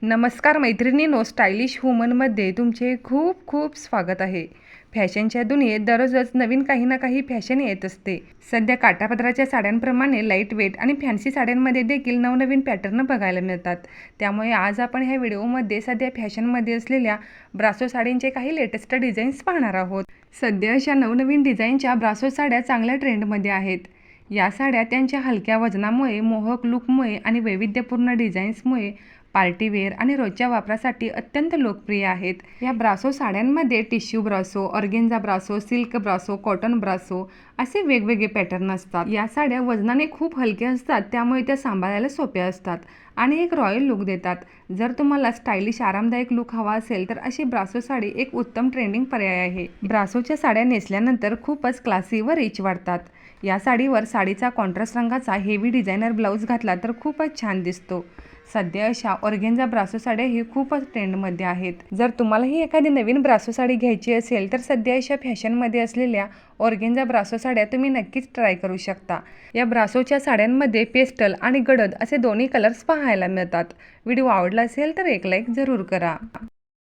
नमस्कार मैत्रिणींनो, स्टायलिश वुमनमध्ये तुमचे खूप खूप स्वागत आहे. फॅशनच्या दुनियेत दररोजच नवीन काही ना काही फॅशन येत असते. सध्या काठापदराच्या साड्यांप्रमाणे लाईट वेट आणि फॅन्सी साड्यांमध्ये देखील नवनवीन पॅटर्न बघायला मिळतात. त्यामुळे आज आपण ह्या व्हिडिओमध्ये सध्या फॅशनमध्ये असलेल्या ब्रासो साडींचे काही लेटेस्ट डिझाईन्स पाहणार आहोत. सध्या अशा नवनवीन डिझाईनच्या ब्रासो साड्या चांगल्या ट्रेंडमध्ये आहेत. या साड्या त्यांच्या हलक्या वजनामुळे, मोहक लुकमुळे आणि वैविध्यपूर्ण डिझाईन्समुळे पार्टीवेअर आणि रोजच्या वापरासाठी अत्यंत लोकप्रिय आहेत. या ब्रासो साड्यांमध्ये टिश्यू ब्रासो, ऑर्गेन्झा ब्रासो, सिल्क ब्रासो, कॉटन ब्रासो असे वेगवेगळे पॅटर्न असतात. या साड्या वजनाने खूप हलक्या असतात, त्यामुळे त्या सांभाळायला सोप्या असतात आणि एक रॉयल लुक देतात. जर तुम्हाला स्टायलिश आरामदायक लुक हवा असेल तर अशी ब्रासो साडी एक उत्तम ट्रेंडिंग पर्याय आहे. ब्रासोच्या साड्या नेसल्यानंतर खूपच क्लासी व रिच वाटतात. या साडीवर साडीचा कॉन्ट्रास्ट रंगाचा हेवी डिझायनर ब्लाऊज घातला तर खूपच छान दिसतो. सध्या अशा ऑर्गेन्झा ब्रासो साड्या ही खूपच ट्रेंडमध्ये आहेत. जर तुम्हालाही एखादी नवीन ब्रासो साडी घ्यायची असेल तर सध्या अशा फॅशनमध्ये असलेल्या ऑर्गेन्झा ब्रासो साड्या तुम्ही नक्कीच ट्राय करू शकता. या ब्रासोच्या साड्यांमध्ये पेस्टल आणि गडद असे दोन्ही कलर्स पाहायला मिळतात. व्हिडिओ आवडला असेल तर एक लाईक जरूर करा.